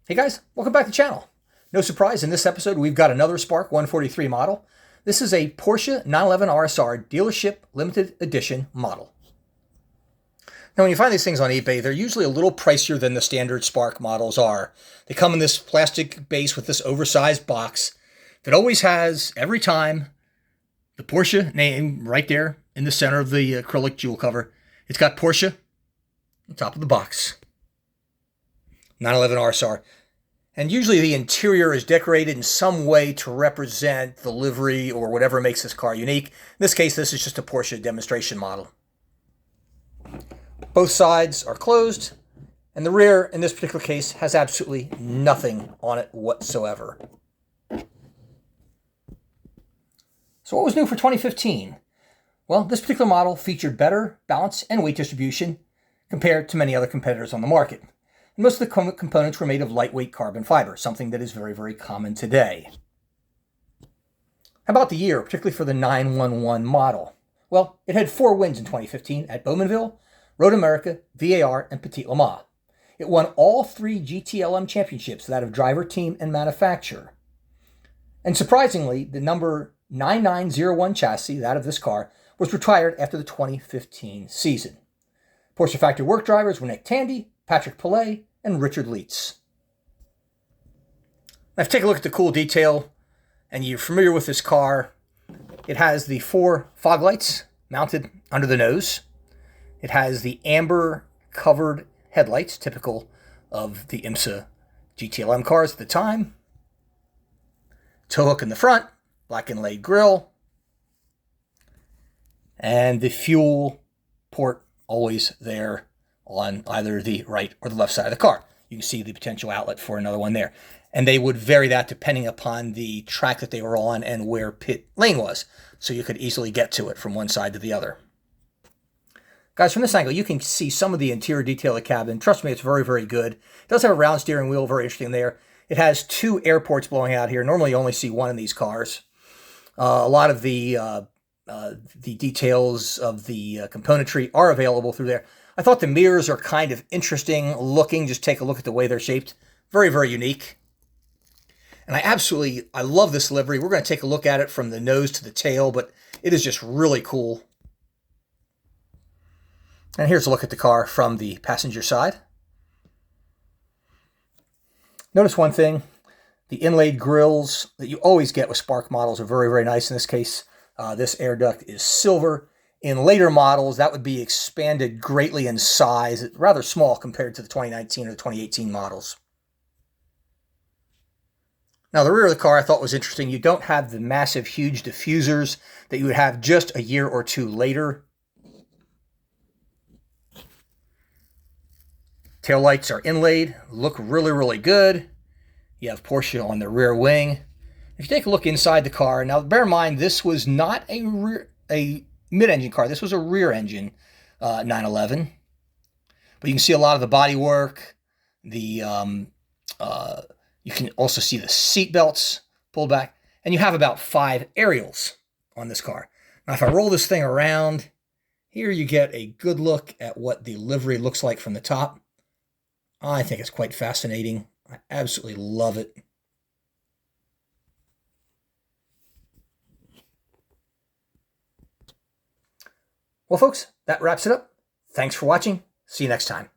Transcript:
Hey guys, welcome back to the channel. No surprise, in this episode we've got another Spark 143 model. This is a Porsche 911 RSR Dealership Limited Edition model. Now when you find these things on eBay, they're usually a little pricier than the standard Spark models are. They come in this plastic base with this oversized box that always has, every time, the Porsche name right there in the center of the acrylic jewel cover. It's got Porsche on the top of the box. 911 RSR. And usually the interior is decorated in some way to represent the livery or whatever makes this car unique. In this case, this is just a Porsche demonstration model. Both sides are closed, and the rear, in this particular case, has absolutely nothing on it whatsoever. So what was new for 2015? Well, this particular model featured better balance and weight distribution compared to many other competitors on the market. And most of the components were made of lightweight carbon fiber, something that is very, very common today. How about the year, particularly for the 911 model? Well, it had 4 wins in 2015 at Bowmanville, Road America, VAR, and Petit Le Mans. It won all 3 GTLM championships, that of driver, team, and manufacturer. And surprisingly, the number 9901 chassis, that of this car, was retired after the 2015 season. Porsche factory work drivers were Nick Tandy, Patrick Pilet, and Richard Lietz. Now, if you take a look at the cool detail, and you're familiar with this car, it has the 4 fog lights mounted under the nose. It has the amber covered headlights, typical of the IMSA GTLM cars at the time. Tow hook in the front, black inlaid grille, and the fuel port always there on either the right or the left side of the car. You can see the potential outlet for another one there. And they would vary that depending upon the track that they were on and where pit lane was. So you could easily get to it from one side to the other. Guys, from this angle, you can see some of the interior detail of the cabin. Trust me, it's very, very good. It does have a round steering wheel, very interesting there. It has 2 air ports blowing out here. Normally you only see one in these cars. A lot of the details of the componentry are available through there. I thought the mirrors are kind of interesting looking. Just take a look at the way they're shaped. Very, very unique. And I love this livery. We're going to take a look at it from the nose to the tail, but it is just really cool. And here's a look at the car from the passenger side. Notice one thing. The inlaid grills that you always get with Spark models are very, very nice. In this case, this air duct is silver. In later models, that would be expanded greatly in size. It's rather small compared to the 2019 or the 2018 models. Now, the rear of the car I thought was interesting. You don't have the massive, huge diffusers that you would have just a year or 2 later. Taillights are inlaid, look really, really good. You have Porsche on the rear wing. If you take a look inside the car, now bear in mind this was not a mid-engine car. This was a rear-engine 911. But you can see a lot of the bodywork. You can also see the seat belts pulled back. And you have about 5 aerials on this car. Now, if I roll this thing around, here you get a good look at what the livery looks like from the top. I think it's quite fascinating. I absolutely love it. Well, folks, that wraps it up. Thanks for watching. See you next time.